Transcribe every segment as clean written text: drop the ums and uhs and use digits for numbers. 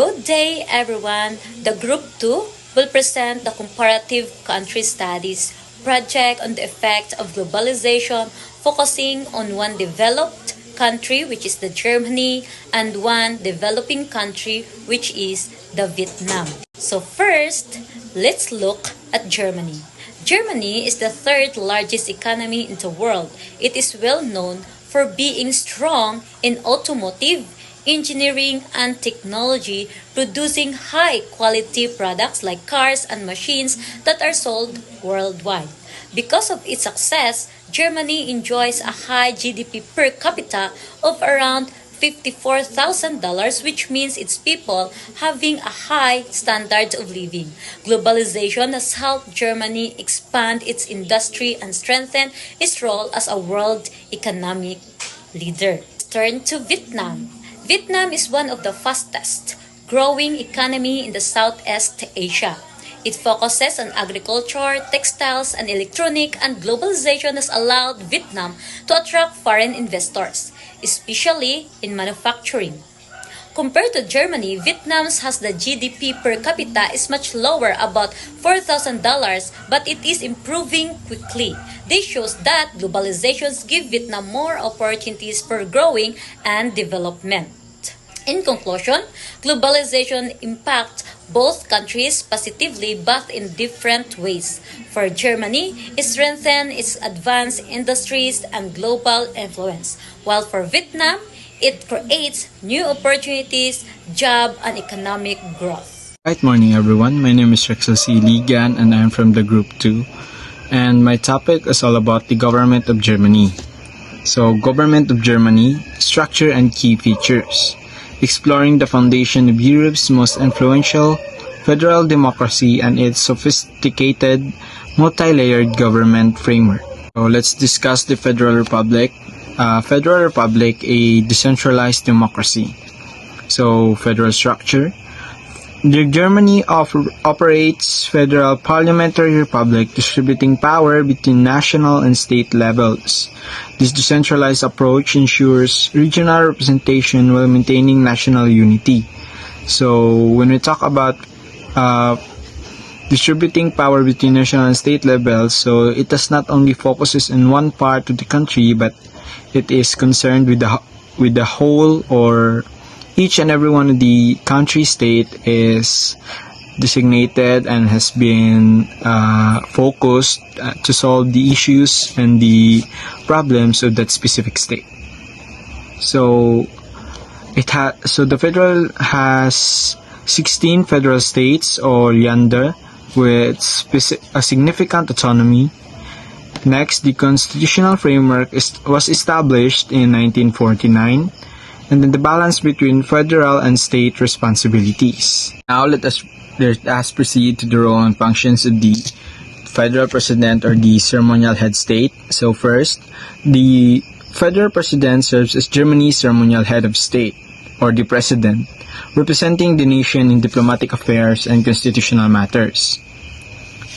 Good day, everyone. The Group 2 will present the Comparative Country Studies project on the effect of globalization, focusing on one developed country, which is the Germany, and one developing country, which is the Vietnam. So first, let's look at Germany. Germany is the third largest economy in the world. It is well known for being strong in automotive, engineering, and technology, producing high-quality products like cars and machines that are sold worldwide. Because of its success, Germany enjoys a high GDP per capita of around $54,000, which means its people having a high standard of living. Globalization has helped Germany expand its industry and strengthen its role as a world economic leader. Let's turn to Vietnam. Vietnam is one of the fastest growing economy in the Southeast Asia. It focuses on agriculture, textiles, and electronic, and globalization has allowed Vietnam to attract foreign investors, especially in manufacturing. Compared to Germany, Vietnam's has the GDP per capita is much lower, about $4,000, but it is improving quickly. This shows that globalizations give Vietnam more opportunities for growing and development. In conclusion, globalization impacts both countries positively but in different ways. For Germany, it strengthens its advanced industries and global influence, while for Vietnam, it creates new opportunities, job, and economic growth. Good morning, everyone. My name is Rexel C. Ligan, and I'm from the Group 2. And my topic is all about the government of Germany. So, government of Germany, structure and key features. Exploring the foundation of Europe's most influential federal democracy and its sophisticated, multi-layered government framework. So let's discuss the Federal Republic. Federal Republic, a decentralized democracy. So, federal structure. Germany operates federal parliamentary republic, distributing power between national and state levels. This decentralized approach ensures regional representation while maintaining national unity. So, when we talk about distributing power between national and state levels, so it does not only focuses in one part of the country, but it is concerned with the whole, or each and every one of the country state is designated and has been focused to solve the issues and the problems of that specific state. So the federal has 16 federal states or Länder with a significant autonomy. Next, the constitutional framework was established in 1949, and then the balance between federal and state responsibilities. Now let us proceed to the role and functions of the federal president, or the ceremonial head state. So first, the federal president serves as Germany's ceremonial head of state, or the president, representing the nation in diplomatic affairs and constitutional matters.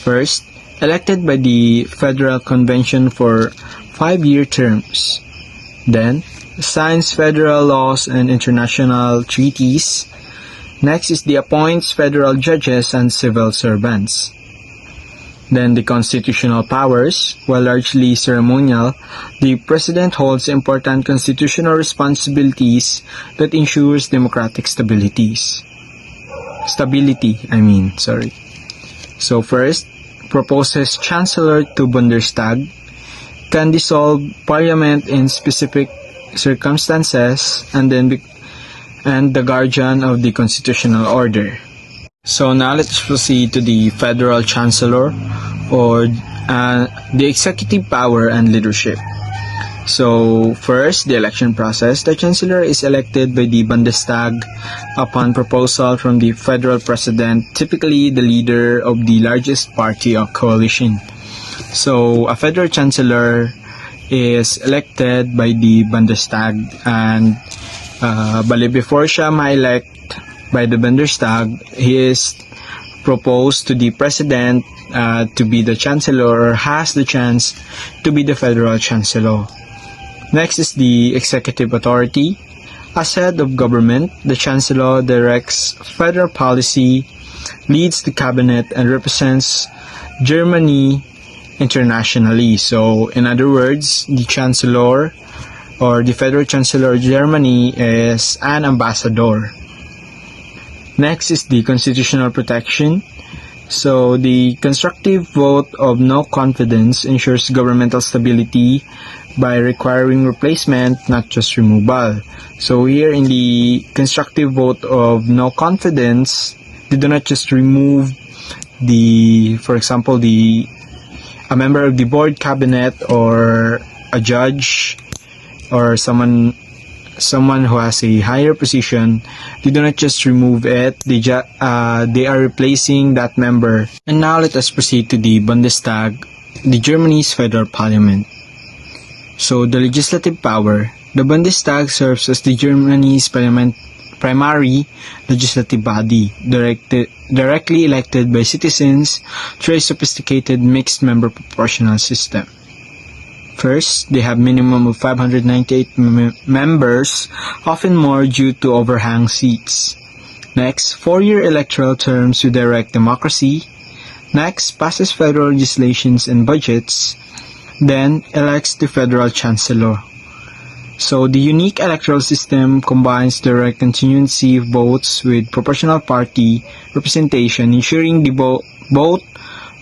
First, elected by the Federal Convention for 5-year terms. Then, signs federal laws and international treaties. Next is the appoints federal judges and civil servants. Then the constitutional powers. While largely ceremonial, the president holds important constitutional responsibilities that ensures democratic stability. So first, proposes chancellor to Bundestag, can dissolve parliament in specific circumstances, and the guardian of the constitutional order. So now let's proceed to the federal chancellor, or the executive power and leadership. So first, the election process. The chancellor is elected by the Bundestag upon proposal from the federal president, typically the leader of the largest party or coalition. So a federal chancellor is elected by the Bundestag, and before siya ma-elect by the Bundestag, he is proposed to the president to be the chancellor, or has the chance to be the federal chancellor. Next is the executive authority. As head of government, the Chancellor directs federal policy, leads the cabinet, and represents Germany internationally. So, in other words, the Chancellor or the Federal Chancellor of Germany is an ambassador. Next is the constitutional protection. So, the constructive vote of no confidence ensures governmental stability by requiring replacement, not just removal. So, here in the constructive vote of no confidence, they do not just remove for example, a member of the board cabinet or a judge or someone who has a higher position. They do not just remove it, they are replacing that member. And now let us proceed to the Bundestag, the Germany's federal parliament. So the legislative power. The Bundestag serves as the Germany's primary legislative body, directly elected by citizens through a sophisticated mixed-member proportional system. First, they have minimum of 598 members, often more due to overhang seats. Next, 4-year electoral terms with direct democracy. Next, passes federal legislations and budgets. Then, elects the federal chancellor. So, the unique electoral system combines direct continuancy of votes with proportional party representation, ensuring both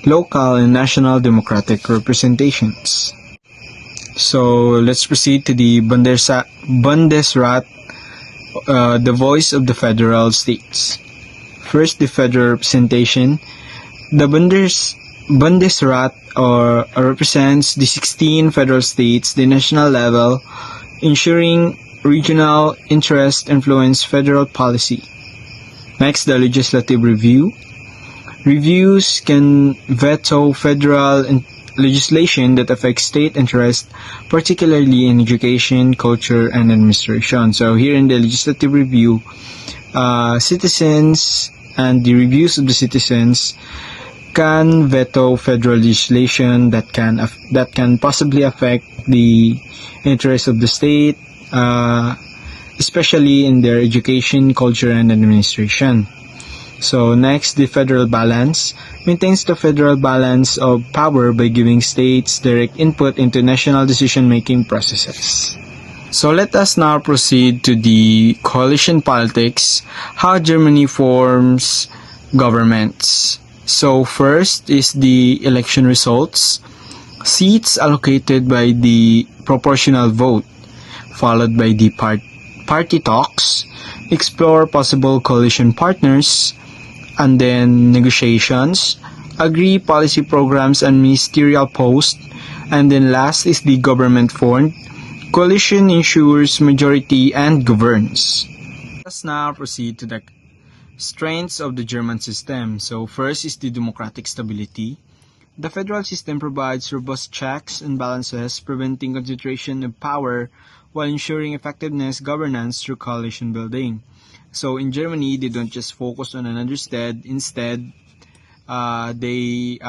local and national democratic representations. So, let's proceed to the Bundesrat, the voice of the federal states. First, the federal representation. The Bundesrat represents the 16 federal states, the national level, ensuring regional interest influence federal policy. Next, the legislative review. Reviews can veto federal legislation that affects state interest, particularly in education, culture, and administration. So here in the legislative review, citizens and the reviews of the citizens can veto federal legislation that can possibly affect the interests of the state, especially in their education, culture, and administration. So next, the federal balance maintains the federal balance of power by giving states direct input into national decision-making processes. So let us now proceed to the coalition politics, how Germany forms governments. So first is the election results, seats allocated by the proportional vote, followed by the party talks, explore possible coalition partners, and then negotiations, agree policy programs and ministerial posts, and then last is the government formed. Coalition ensures majority and governs. Let's now proceed to the strengths of the German system. So first is the democratic stability. The federal system provides robust checks and balances, preventing concentration of power while ensuring effectiveness governance through coalition building. So in Germany, they don't just focus on another state. Instead, they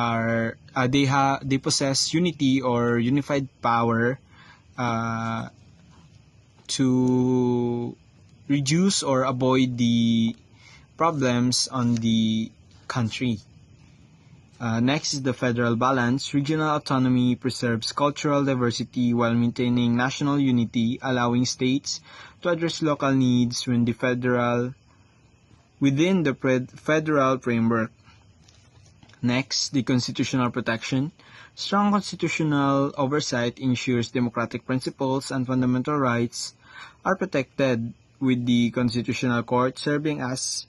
possess unity or unified power to reduce or avoid the problems on the country. Next is the federal balance. Regional autonomy preserves cultural diversity while maintaining national unity, allowing states to address local needs within the federal framework. Next, the constitutional protection. Strong constitutional oversight ensures democratic principles and fundamental rights are protected, with the Constitutional Court serving as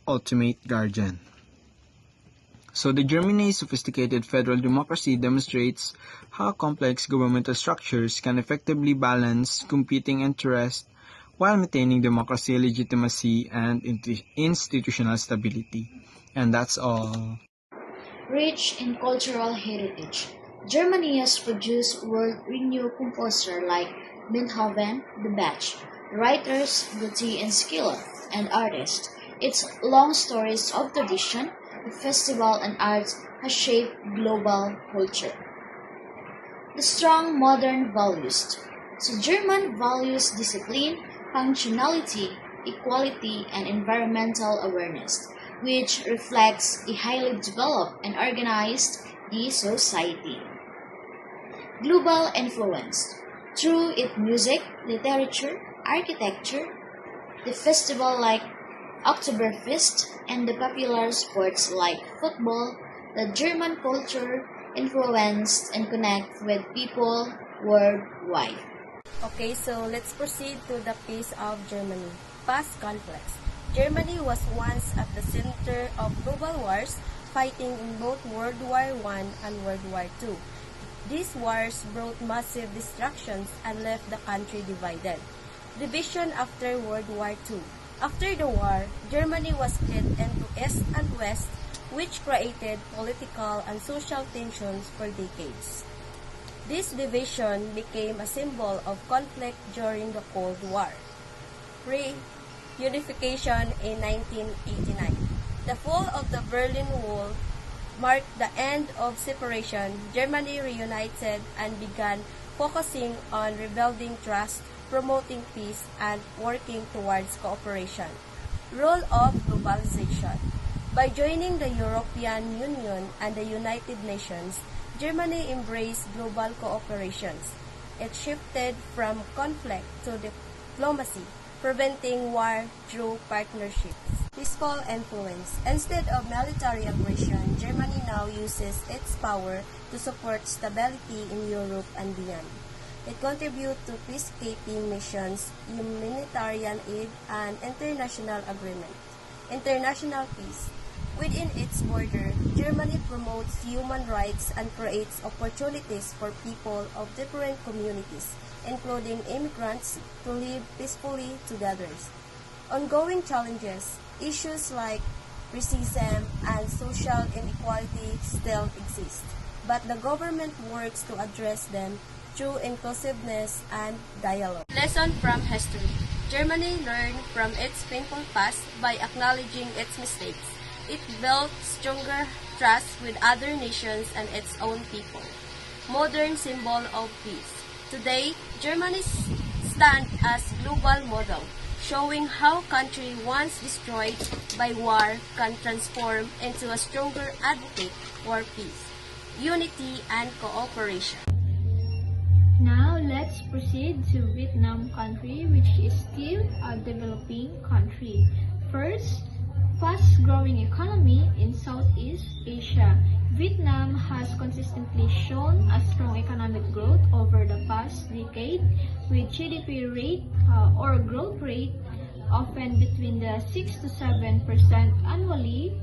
ultimate guardian. So the Germany's sophisticated federal democracy demonstrates how complex governmental structures can effectively balance competing interests while maintaining democracy, legitimacy, and institutional stability. And that's all. Rich in cultural heritage, Germany has produced world-renowned composers like Beethoven, the Bach, writers Goethe and Schiller, and artists. Its long stories of tradition, the festival and arts has shaped global culture. The strong modern values. So German values discipline, punctuality, equality, and environmental awareness, which reflects a highly developed and organized society. Global influence. Through its music, literature, architecture, the festival like Oktoberfest, and the popular sports like football, the German culture influenced and connect with people worldwide. Okay, so let's proceed to the piece of Germany. Past conflicts. Germany was once at the center of global wars, fighting in both World War I and World War II. These wars brought massive destructions and left the country divided. Division after World War II. After the war, Germany was split into East and West, which created political and social tensions for decades. This division became a symbol of conflict during the Cold War. Reunification in 1989. The fall of the Berlin Wall marked the end of separation. Germany reunited and began focusing on rebuilding trust, promoting peace, and working towards cooperation. Role of globalization. By joining the European Union and the United Nations, Germany embraced global cooperations. It shifted from conflict to diplomacy, preventing war through partnerships. Peaceful influence. Instead of military aggression, Germany now uses its power to support stability in Europe and beyond. It contributes to peacekeeping missions, humanitarian aid, and international agreement. International peace. Within its border, Germany promotes human rights and creates opportunities for people of different communities, including immigrants, to live peacefully together. Ongoing challenges. Issues like racism and social inequality still exist, but the government works to address them through inclusiveness and dialogue. Lesson from history. Germany learned from its painful past by acknowledging its mistakes. It built stronger trust with other nations and its own people. Modern symbol of peace. Today, Germany stands as global model, showing how country once destroyed by war can transform into a stronger advocate for peace, unity, and cooperation. Now let's proceed to Vietnam country, which is still a developing country. First, fast-growing economy in Southeast Asia. Vietnam has consistently shown a strong economic growth over the past decade, with GDP rate or growth rate often between the 6 to 7% annually.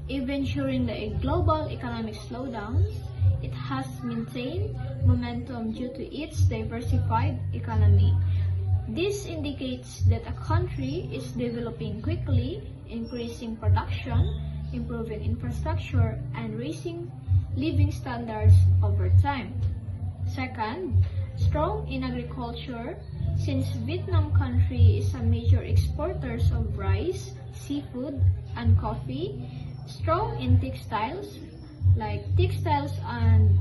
Even during the global economic slowdowns, it has maintained momentum due to its diversified economy. This indicates that a country is developing quickly, increasing production, improving infrastructure, and raising living standards over time. Second, strong in agriculture. Since Vietnam country is a major exporter of rice, seafood, and coffee, strong in textiles, like textiles and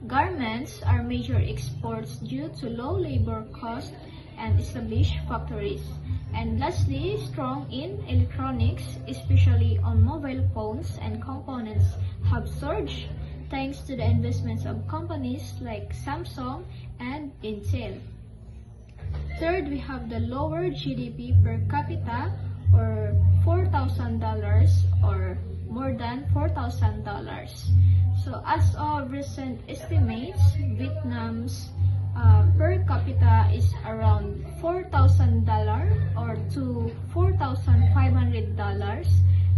garments are major exports due to low labor costs and established factories. And lastly, strong in electronics, especially on mobile phones and components, have surged thanks to the investments of companies like Samsung and Intel. Third, we have the lower GDP per capita, or $4,000 or more than $4,000. So as of recent estimates, Vietnam's per capita is around $4,000 or to $4,500,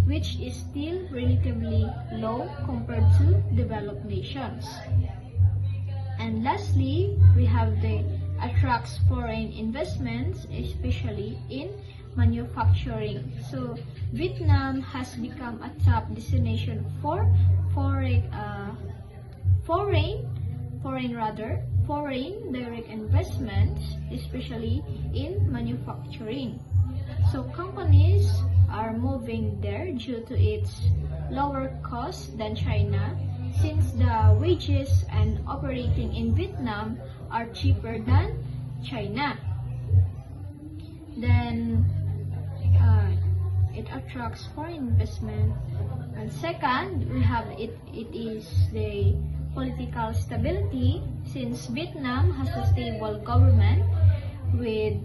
which is still relatively low compared to developed nations. And lastly, we have the attracts foreign investments, especially in manufacturing. So Vietnam has become a top destination for foreign direct investments, especially in manufacturing. So companies are moving there due to its lower cost than China, since the wages and operating in Vietnam are cheaper than China. Then it attracts foreign investment. And second, we have it is the political stability, since Vietnam has a stable government with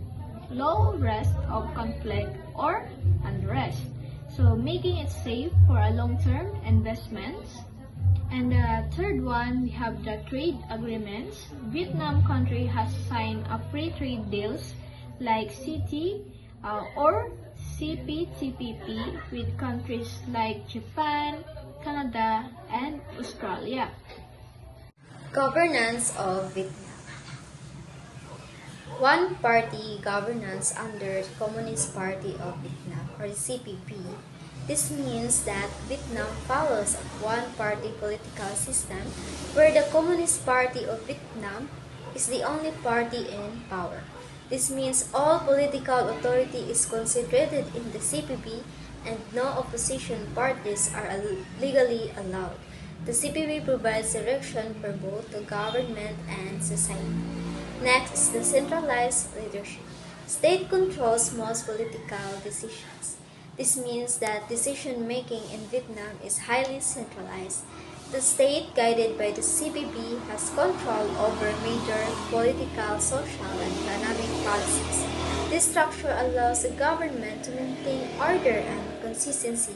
low risk of conflict or unrest, so making it safe for a long-term investments. And the third one, we have the trade agreements. Vietnam country has signed a free trade deals like CT or CPTPP with countries like Japan, Canada, and Australia. Governance of Vietnam. One-party governance under the Communist Party of Vietnam, or CPP. This means that Vietnam follows a one-party political system where the Communist Party of Vietnam is the only party in power. This means all political authority is concentrated in the CPP and no opposition parties are legally allowed. The CPP provides direction for both the government and society. Next is the centralized leadership. State controls most political decisions. This means that decision-making in Vietnam is highly centralized. The state, guided by the CPP, has control over major political, social, and economic policies. This structure allows the government to maintain order and consistency,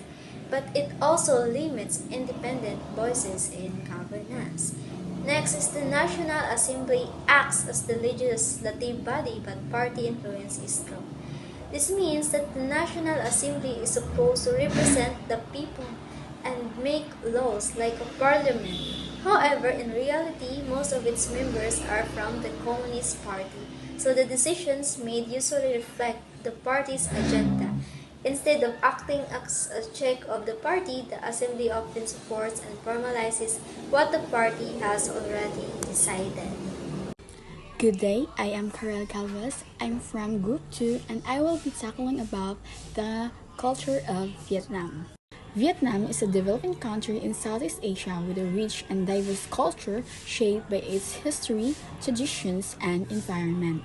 but it also limits independent voices in governance. Next is the National Assembly acts as the legislative body, but party influence is strong. This means that the National Assembly is supposed to represent the people and make laws like a parliament. However, in reality, most of its members are from the Communist Party, so the decisions made usually reflect the party's agenda. Instead of acting as a check of the party, the assembly often supports and formalizes what the party has already decided. Good day, I am Carol Galvez. I'm from Group 2 and I will be tackling about the culture of Vietnam. Vietnam is a developing country in Southeast Asia with a rich and diverse culture shaped by its history, traditions, and environment.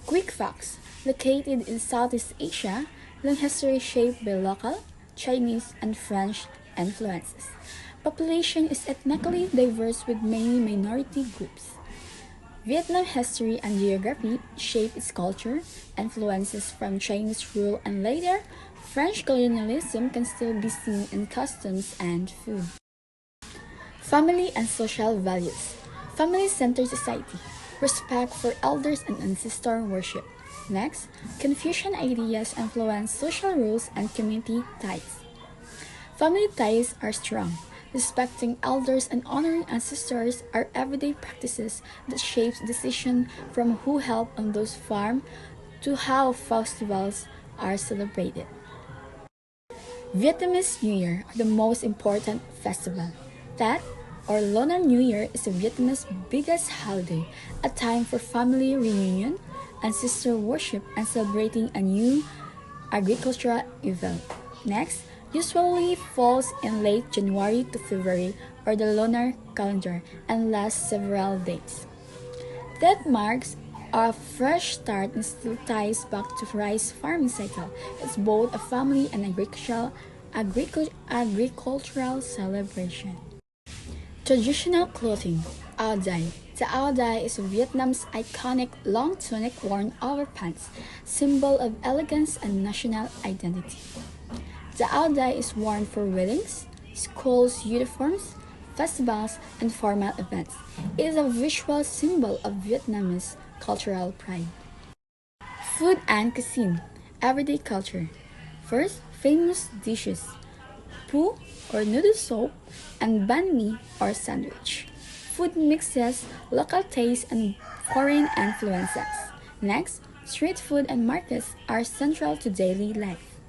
Quick facts. Located in Southeast Asia, long history shaped by local, Chinese, and French influences. Population is ethnically diverse with many minority groups. Vietnam history and geography shape its culture. Influences from Chinese rule and later French colonialism can still be seen in customs and food. Family and social values. Family-centered society. Respect for elders and ancestor worship. Next, Confucian ideas influence social rules and community ties. Family ties are strong. Respecting elders and honoring ancestors are everyday practices that shape decisions from who help on those farm to how festivals are celebrated. Vietnamese New Year, the most important festival. Tet, or Lunar New Year, is Vietnam's biggest holiday, a time for family reunion, ancestor worship, and celebrating a new agricultural event. Next, usually falls in late January to February or the lunar calendar and lasts several days. That marks a fresh start and still ties back to rice farming cycle. It's both a family and agricultural celebration. Traditional clothing, áo dai. The áo dai is Vietnam's iconic long tunic worn over pants, symbol of elegance and national identity. The áo dai is worn for weddings, schools' uniforms, festivals, and formal events. It is a visual symbol of Vietnamese cultural pride. Food and cuisine, everyday culture. First, famous dishes. Pho or noodle soup and banh mi or sandwich. Food mixes local tastes and foreign influences. Next, street food and markets are central to daily life.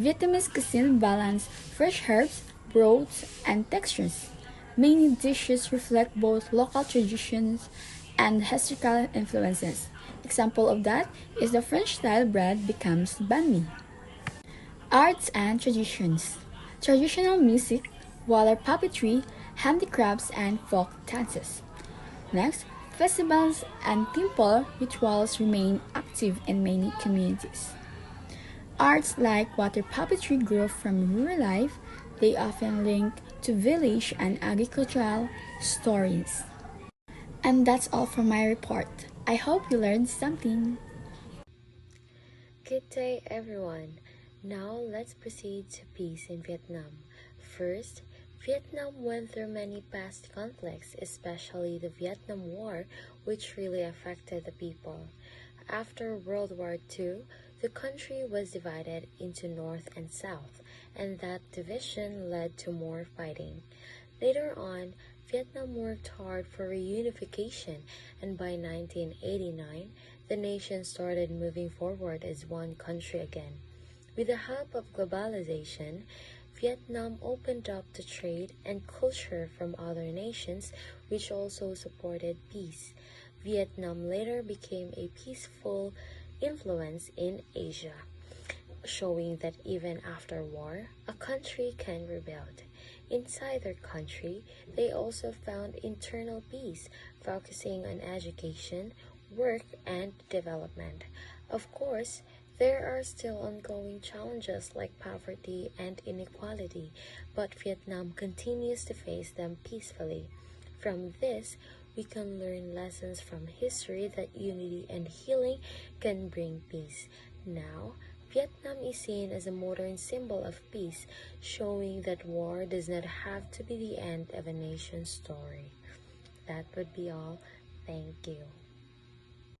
Vietnamese cuisine balance fresh herbs, broths, and textures. Many dishes reflect both local traditions and historical influences. Example of that is the French-style bread becomes banh mi. Arts and traditions. Traditional music, water puppetry, handicrafts, and folk dances. Next, festivals and temple rituals remain active. active in many communities. Arts like water puppetry grew from rural life. They often link to village and agricultural stories. And that's all for my report. I hope you learned something. Good day, everyone. Now let's proceed to peace in Vietnam. First, Vietnam went through many past conflicts, especially the Vietnam War, which really affected the people. After World War II, the country was divided into North and South, and that division led to more fighting. Later on, Vietnam worked hard for reunification, and by 1989, the nation started moving forward as one country again. With the help of globalization, Vietnam opened up to trade and culture from other nations, which also supported peace. Vietnam later became a peaceful influence in Asia, showing that even after war, a country can rebuild. Inside their country, they also found internal peace, focusing on education, work, and development. Of course, there are still ongoing challenges like poverty and inequality, but Vietnam continues to face them peacefully. From this, we can learn lessons from history that unity and healing can bring peace. Now, Vietnam is seen as a modern symbol of peace, showing that war does not have to be the end of a nation's story. That would be all. Thank you.